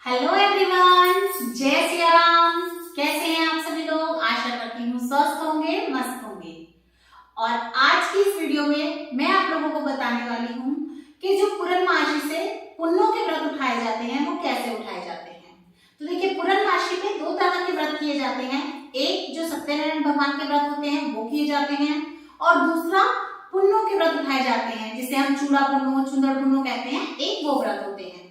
Hello everyone, जय श्री राम। कैसे हैं आप सभी लोग? आशा करती हूँ स्वस्थ होंगे, मस्त होंगे। और आज की इस वीडियो में मैं आप लोगों को बताने वाली हूँ कि जो पूर्णमासी से पुन्नों के व्रत उठाए जाते हैं वो कैसे उठाए जाते हैं। तो देखिए, पूर्णमासी में दो तरह के व्रत किए जाते हैं। एक जो सत्यनारायण भगवान के व्रत होते हैं वो किए जाते हैं, और दूसरा पुन्नों के व्रत उठाए जाते हैं जिसे हम चूड़ा पुन्नो, चुंदड़ पुन्नो कहते हैं। एक वो व्रत होते हैं।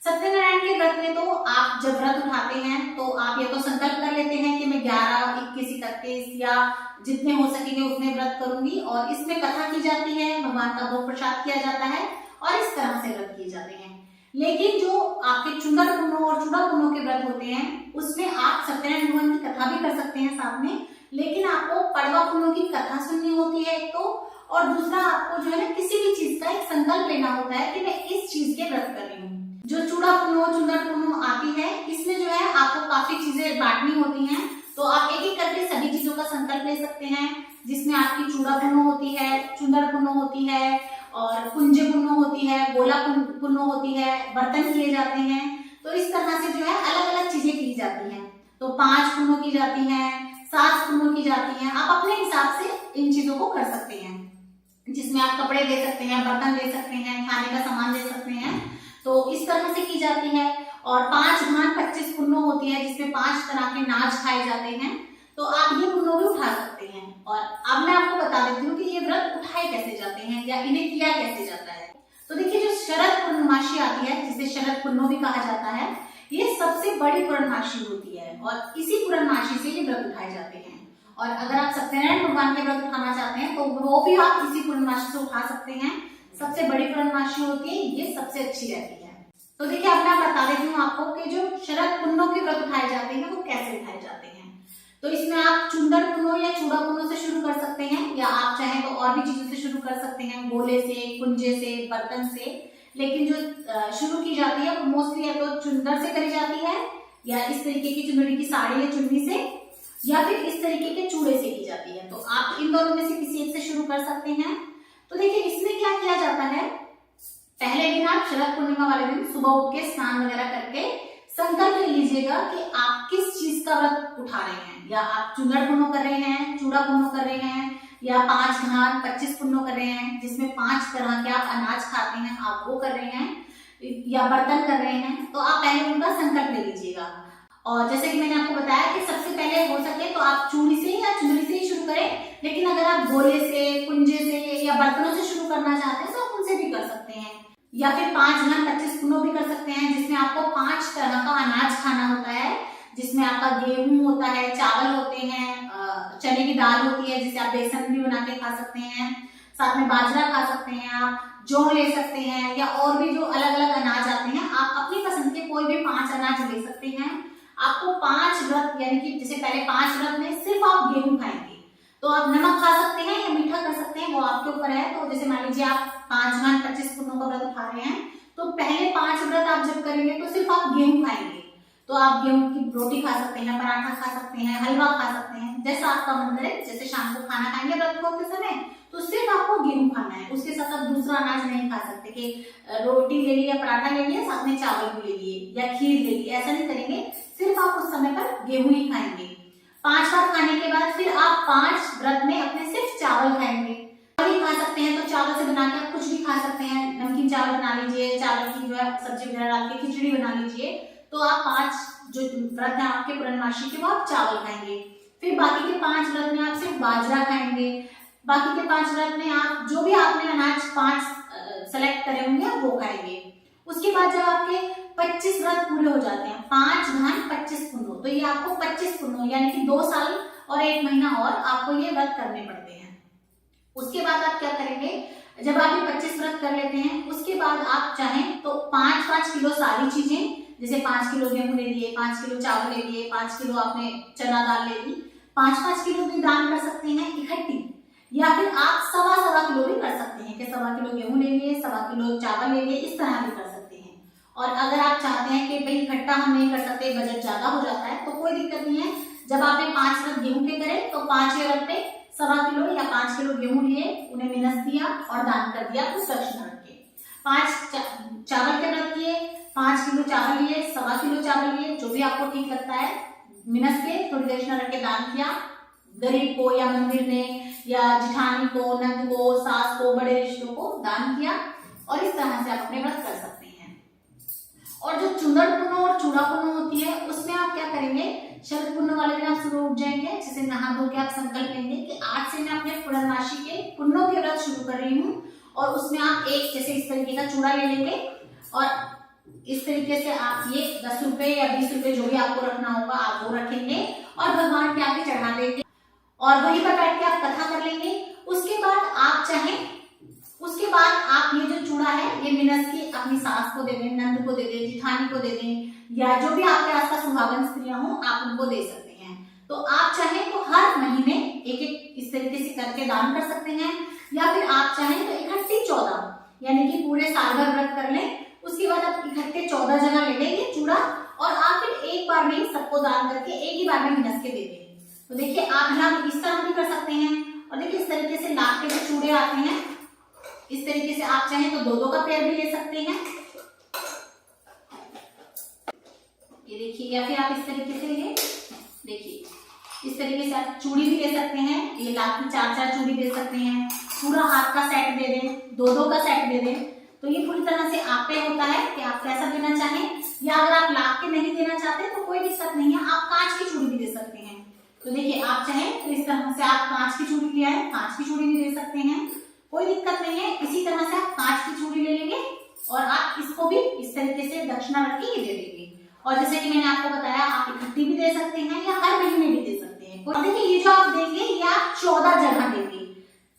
सत्यनारायण के व्रत में तो आप जब व्रत उठाते हैं तो आप ये तो संकल्प कर लेते हैं कि मैं 11, 21, 31 या जितने हो सकेंगे उतने व्रत करूंगी, और इसमें कथा की जाती है, भगवान का भोग प्रसाद किया जाता है और इस तरह से व्रत किए जाते हैं। लेकिन जो आपके चुंदड़ पुन्नो और चूड़ा पुन्नो के व्रत होते हैं उसमें आप सत्यनारायण भगवान की कथा भी कर सकते हैं साथ में, लेकिन आपको पड़वा पुन्नो की कथा सुननी होती है एक तो, और दूसरा आपको जो है ना किसी भी चीज का एक संकल्प लेना होता है कि मैं इस चीज के व्रत कर रही हूँ। जो चूड़ा पुन्नो, चुंदड़ पुन्नो आती है इसमें जो है आपको काफी चीजें बांटनी होती हैं, तो आप एक एक करके सभी चीजों का संकल्प ले सकते हैं, जिसमें आपकी चूड़ा पुन्नो होती है, चुंदड़ पुन्नो होती है, और कुंजे पुन्नो होती है, गोला पुन्नो होती है, बर्तन किए जाते हैं। तो इस तरह से जो है अलग अलग चीजें की जाती हैं। तो 5 पुन्नो की जाती हैं, 7 पुन्नो की जाती हैं। आप अपने हिसाब से इन चीजों को कर सकते हैं, जिसमें आप कपड़े दे सकते हैं, बर्तन दे सकते हैं, खाने का सामान दे सकते हैं। तो इस तरह से की जाती है। और 5 घान 25 पुन्नो होती है, जिसमें 5 तरह के नाच खाए जाते हैं। तो आप ये पुन्नो भी उठा सकते हैं। और अब मैं आपको बता देती हूँ कि ये व्रत उठाए कैसे जाते हैं या इन्हें किया कैसे जाता है। तो देखिए, जो शरद पूर्णमासी आती है, जिसे शरद पुन्नो भी कहा जाता है, ये सबसे बड़ी पूर्णमासी होती है, और इसी पूर्णमासी से ये व्रत उठाए जाते हैं। और अगर आप सत्यनारायण भगवान के व्रत उठाना चाहते हैं तो वो भी आप इसी पूर्णमासी से उठा सकते हैं। सबसे बड़ी पूर्णमासी होती है, ये सबसे अच्छी रहती है। तो देखिए, अब मैं बता देती हूँ आपको कि जो शरद पुन्नो के व्रत उठाए जाते हैं वो कैसे उठाए जाते हैं। तो इसमें आप चुंदड़ पुन्नो या चूड़ा पुन्नो से शुरू कर सकते हैं, या आप चाहें तो और भी चीजों से शुरू कर सकते हैं, गोले से, कुंजे से, बर्तन से। लेकिन जो शुरू की जाती है वो मोस्टली या तो चुंदड़ से करी जाती है, या इस तरीके की चुनरी की साड़ी या चुन्नी से, या फिर इस तरीके के चूड़े से की जाती है। तो आप इन दोनों में से किसी एक से शुरू कर सकते हैं। तो देखिए, इसमें क्या किया जाता है, पहले दिन आप शरद पूर्णिमा वाले दिन सुबह उठ के स्नान वगैरह करके संकल्प ले लीजिएगा कि आप किस चीज का व्रत उठा रहे हैं। या आप चुंदड़ पुन्नो कर रहे हैं, चूड़ा पुन्नो कर रहे हैं, या 5 घान 25 पुन्नो कर रहे हैं, जिसमें 5 तरह के आप अनाज खाते हैं, आप वो कर रहे हैं, या बर्तन कर रहे हैं। तो आप पहले उनका संकल्प ले लीजिएगा। और जैसे कि मैंने आपको बताया कि सबसे पहले हो सके तो आप चूड़ी से या चुनरी से ही शुरू करें, लेकिन अगर आप गोले से, कुंजे से या बर्तनों से शुरू करना चाहते हैं तो आप उनसे भी कर सकते हैं। या फिर 5 घान 25 पुन्नो भी कर सकते हैं, जिसमें आपको 5 तरह का अनाज खाना होता है, जिसमें आपका गेहूं होता है, चावल होते हैं, चने की दाल होती है जिसे आप बेसन भी बना के खा सकते हैं, साथ में बाजरा खा सकते हैं, आप जौ ले सकते हैं, या और भी जो अलग अलग अनाज आते हैं, आप अपनी पसंद के कोई भी 5 अनाज ले सकते हैं। आपको 5 व्रत, यानी कि जैसे पहले 5 व्रत में सिर्फ आप गेहूं खाएंगे, तो आप नमक खा सकते हैं या मीठा कर सकते हैं, वो आपके ऊपर है। तो जैसे मान लीजिए आप 5 घान 25 पुन्नो का व्रत उठा रहे हैं, तो पहले 5 व्रत आप जब करेंगे तो सिर्फ आप गेहूं खाएंगे। तो आप गेहूं की रोटी खा सकते हैं, पराठा खा सकते हैं, हलवा खा सकते हैं, जैसा आपका मन करे। जैसे शाम को खाना खाएंगे व्रत खोलते समय, तो सिर्फ आपको गेहूं खाना है, उसके साथ आप दूसरा अनाज नहीं खा सकते कि रोटी ले ली या पराठा ले लिया, साथ में चावल भी ले लिए या खीर ले ली, ऐसा नहीं करेंगे। सिर्फ आप उस समय पर गेहूं ही खाएंगे। 5 बार खाने के बाद फिर आप 5 व्रत में अपने सिर्फ चावल खाएंगे। चावल ही खा सकते हैं, तो चावल से बना के आप कुछ भी खा सकते हैं। नमकीन चावल बना लीजिए, चावल की जो है सब्जी वगैरह डाल के खिचड़ी बना लीजिए। तो आप 5 जो व्रत है आपके पूर्णमासी के, वो आप चावल खाएंगे। फिर बाकी के 5 व्रत में आप सिर्फ बाजरा खाएंगे। बाकी के 5 व्रत में आप जो भी आपने अनाज 5 सेलेक्ट करे होंगे आप वो खाएंगे। उसके बाद जब आपके 25 व्रत पूरे हो जाते हैं, 5 घान 25 पुन्नो, तो ये आपको 25 पुन्नो यानी कि 2 साल और 1 महीना और आपको ये व्रत करने पड़ते हैं। उसके बाद आप क्या करेंगे, जब आप ये 25 व्रत कर लेते हैं, उसके बाद आप चाहें तो 5-5 किलो सारी चीजें, जैसे 5 किलो गेहूं ले लिए, 5 किलो चावल ले लिए, 5 किलो आपने चना दाल ले ली, 5-5 किलो भी दान कर सकते हैं इकट्ठी। या फिर आप 1.25 किलो भी कर सकते हैं कि 1.25 किलो गेहूं ले लिए, 1.25 किलो चावल ले लिए, इस तरह भी कर सकते हैं। और अगर आप चाहते हैं कि भाई इकट्ठा हम नहीं कर सकते, बजट ज्यादा हो जाता है, तो कोई दिक्कत नहीं है। जब आपने 5 व्रत गेहूं के करे तो 5 व्रत पे 1.25 किलो या 5 किलो गेहूं लिए, उन्हें मिनस दिया और दान कर दिया कुछ दक्षिणा रख के। 5 चावल के व्रत किए 5 किलो चावल लिए, 1.25 किलो चावल लिए, जो भी आपको ठीक लगता है, मिनस के थोड़ी दक्षिणा रख के दान किया। गरीब को या मंदिर में या जिठानी को, नंद को, सास को, बड़े रिश्तों को दान किया। और इस तरह से आप अपने व्रत कर सकते हैं। और जो चुंदड़ पुन्नो और चूड़ा पुन्नो होती है, उसमें आप क्या करेंगे, शरद पुन्नो वाले दिन आप सुबह उठ जाएंगे, जैसे नहा धो के आप संकल्प लेंगे कि आज से मैं अपने पूर्णमासी के पुन्नों के व्रत शुरू कर रही हूँ। और उसमें आप एक जैसे इस तरीके का चूड़ा ले लेंगे और इस तरीके से आप ये 10 रुपए या 20 रुपए जो भी आपको रखना होगा आप वो रखेंगे और भगवान के आगे चढ़ा देंगे और वहीं पर बैठ के आप कथा कर लेंगे। उसके बाद आप चाहें, उसके बाद आप ये जो चूड़ा है ये मिनस की अपनी सास को दे दें, नंद को दे दें, जिठानी को दे दें या जो भी आपके आसपास सुहागन स्त्रियां हो आप उनको दे सकते हैं। तो आप चाहें तो हर महीने एक एक इस तरीके से करके दान कर सकते हैं, या फिर आप चाहें तो इकट्ठी 14 यानी कि पूरे साल भर व्रत कर लें। उसके बाद आप इकट्ठे 14 जगह ले लेंगे चूड़ा और आप फिर एक बार में सबको दान करके एक ही बार में मिनस के दे देंगे। तो देखिए आप यहाँ इस तरह भी कर सकते हैं। और देखिए इस तरीके से लाख के जो चूड़े आते हैं, इस तरीके से आप चाहें तो 2-2 का पेयर भी ले सकते हैं, ये देखिए। या फिर आप इस तरीके से ये देखिए, इस तरीके से आप चूड़ी भी ले सकते हैं, ये लाख की 4-4 चूड़ी दे सकते हैं, पूरा हाथ का सेट दे दें, 2-2 का सेट दे दें। तो ये पूरी तरह से आप पे होता है कि आप कैसा देना चाहें। या अगर आप लाख के नहीं देना चाहते तो कोई दिक्कत नहीं है, आप कांच की चूड़ी भी दे सकते हैं। तो देखिए आप चाहें तो इस तरह से आप कांच की चूड़ी ले आए, कांच की चूड़ी भी दे सकते हैं, कोई दिक्कत नहीं है। इसी तरह से आप कांच की चूड़ी ले लेंगे और आप इसको भी इस तरीके से दक्षिणा रख के ये दे देंगे। और जैसे कि मैंने आपको बताया आप इकट्ठी भी दे सकते हैं या हर महीने भी दे सकते हैं। और देखिए ये जो आप देंगे ये आप 14 जगह देंगे।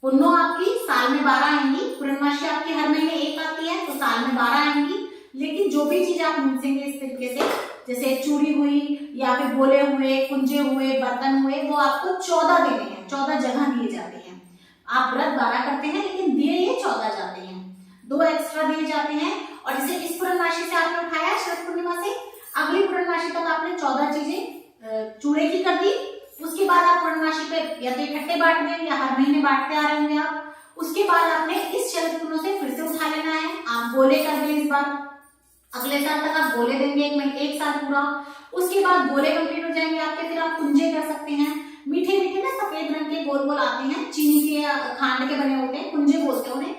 पुन्नो आपकी साल में 12 आएंगी, पूर्णमासी आपकी हर महीने 1 आती है तो साल में 12 आएंगी। लेकिन जो भी चीज आप मूसेंगे इस तरीके से, जैसे चूड़ी हुई या फिर गोले हुए, कुंजे हुए, बर्तन हुए, वो आपको 14 देने हैं, 14 जगह दिए जाते हैं। आप व्रत 12 करते हैं लेकिन दिए ये 14 जाते हैं, 2 एक्स्ट्रा दिए जाते हैं। और जैसे इस पूर्णमासी से आपने उठाया शरद पूर्णिमा से, अगली पूर्णमासी तक आपने 14 चीजें चूड़े की कर दी। उसके बाद आप पूर्णमासी पे या तो इकट्ठे बांट दें या हर महीने बांटते आ रहे होंगे आप। उसके बाद आपने इस शरद पूर्णिमा से फिर से उठा लेना है, आप गोले कर दें इस बार, अगले साल तक आप गोले देंगे, एक साल पूरा। उसके बाद गोले कंप्लीट हो जाएंगे आपके, फिर आप कुंजे कर सकते हैं। मीठे मीठे ना सफेद रंग के गोल गोल आते हैं, चीनी के या खांड के बने होते हैं, कुंजे बोलते हैं उन्हें।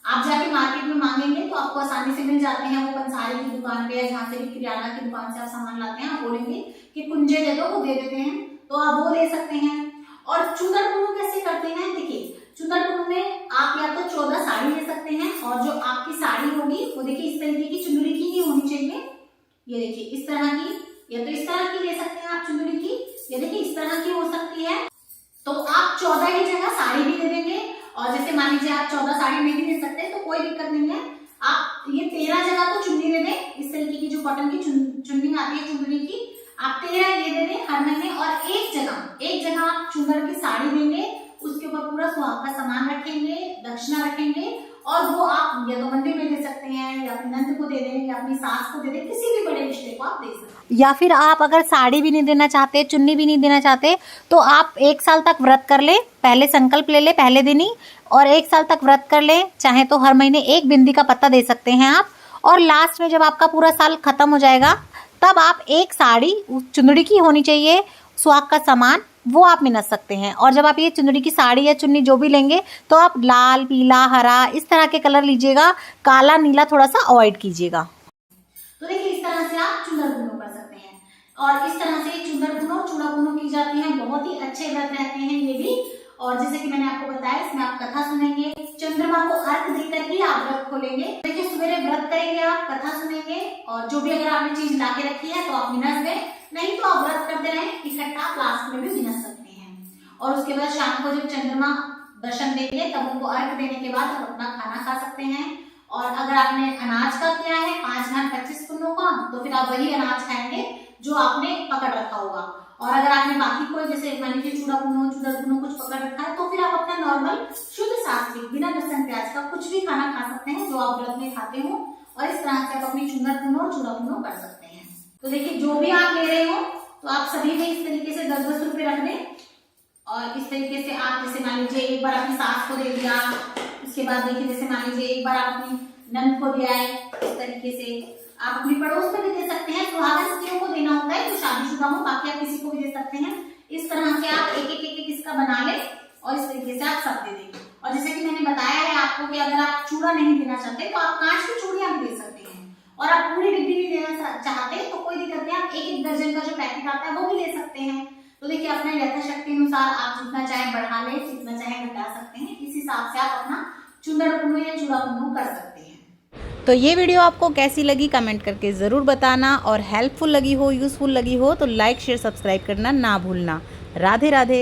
आप जाके मार्केट में मांगेंगे तो आपको आसानी से मिल जाते हैं, वो पंसारी की दुकान पे या जहाँ से भी किराना की दुकान से आप सामान लाते हैं, आप बोलेंगे कि कुंजे दे दो, वो दे देते हैं, तो आप वो ले सकते हैं। और चूदड़ पुन्नो कैसे करते हैं, देखिए चूदड़ पुन्नो में आप या तो 14 साड़ी ले सकते हैं और जो आपकी साड़ी होगी वो देखिए इस तरीके की चुंदड़ी की ही होनी चाहिए। ये देखिए इस तरह की, या तो इस तरह की ले सकते हैं आप चुंदड़ी की, ये देखिए इस तरह की हो सकती है। तो आप 14 की जगह साड़ी भी दे देंगे। और जैसे मान लीजिए आप 14 साड़ी नहीं दे सकते तो कोई दिक्कत नहीं है, आप ये 13 जगह तो चुन्नी दे दें, इस तरीके की जो कॉटन की चुन्नी आती है चुंदड़ी की, आप 13 ये दे दें हर महीने। और एक जगह आप चुंदड़ की साड़ी देंगे, उसके ऊपर पूरा सुहाग का सामान रखेंगे, दक्षिणा रखेंगे और वो आप या तो मंदिर में दे सकते हैं या अपने नंद को दे दें या अपनी सास को दे दें, किसी भी बड़े रिश्ते को आप दे सकते हैं। या फिर आप अगर साड़ी भी नहीं देना चाहते, चुन्नी भी नहीं देना चाहते, तो आप 1 साल तक व्रत कर ले, पहले संकल्प ले ले पहले दिन ही, और 1 साल तक व्रत कर ले। चाहे तो हर महीने 1 बिंदी का पत्ता दे सकते हैं आप। और लास्ट में जब आपका पूरा साल खत्म हो जाएगा तब आप एक साड़ी चुंदड़ी की होनी चाहिए, सुहाग का सामान, वो आप मिनस सकते हैं। और जब आप ये चुंदड़ी की साड़ी या चुन्नी जो भी लेंगे तो आप लाल, पीला, हरा इस तरह के कलर लीजिएगा, काला नीला थोड़ा सा अवॉइड कीजिएगा। तो देखिए इस तरह से आप चुंदड़ पुन्नो कर सकते हैं और इस तरह से चुंदड़ पुन्नो, चूड़ा पुन्नो की जाती है। बहुत ही अच्छे व्रत रहते हैं ये भी। और जैसे कि मैंने आपको बताया इसमें आप कथा सुनेंगे, चंद्रमा को अर्घ देकर ही आप व्रत खोलेंगे। देखिए सवेरे व्रत करेंगे, आप कथा सुनेंगे और जो भी अगर आपने चीज ला के रखी है तो आप मिनस दें, नहीं तो आप व्रत करते रहें, इकट्ठा लास्ट में भी मिनस सकते हैं। और उसके बाद शाम को जब चंद्रमा दर्शन देंगे तब उनको अर्घ देने के बाद आप अपना खाना खा सकते हैं। और अगर आपने अनाज का किया है 5 घाट 25 पुन्नों का, तो फिर आप वही अनाज खाएंगे जो आपने पकड़ रखा होगा। और अगर आपने बाकी कोई जैसे मान लीजिए चूड़ा पुन्नो, चूड़ा पुन्नो कुछ पकड़ रखा है तो फिर आप अपना नॉर्मल शुद्ध सात्विक बिना लहसुन प्याज का कुछ भी खाना खा सकते हैं जो आप व्रत में खाते हो। और इस तरह से आप अपनी चुंदड़ पुन्नो और चूड़ा पुन्नो कर सकते हैं। तो देखिए जो भी आप ले रहे हो तो आप सभी में इस तरीके से 10-10 रुपए रख दें। और इस तरीके से आप जैसे मान लीजिए एक बार अपनी सास को दे दिया, उसके बाद देखिए जैसे मान लीजिए एक बार आप अपनी नंद को दे आए, इस तरीके से आप अपने पड़ोस में भी दे सकते हैं, सुहागन स्त्रियों को देना होता है जो शादीशुदा हो, बाकी आप किसी को भी दे सकते हैं। इस तरह से आप एक एक एक एक इसका बना ले और इस तरीके से आप सब दे देंगे। और जैसे कि मैंने बताया है आपको कि अगर आप चूड़ा नहीं देना चाहते तो आप कांच की चूड़ियां भी दे सकते हैं, और आप पूरी डिब्बी भी देना चाहते तो कोई दिक्कत नहीं, आप एक एक दर्जन का जो पैकेट आता है वो भी ले सकते हैं। तो देखिए अपने यथाशक्ति अनुसार आप जितना चाहे बढ़ा ले, जितना चाहे घटा सकते हैं, इस हिसाब से आप अपना चुंदड़ पुन्नू या चूड़ा पुन्नू कर सकते हैं। तो ये वीडियो आपको कैसी लगी कमेंट करके ज़रूर बताना, और हेल्पफुल लगी हो, यूज़फुल लगी हो तो लाइक शेयर सब्सक्राइब करना ना भूलना। राधे राधे।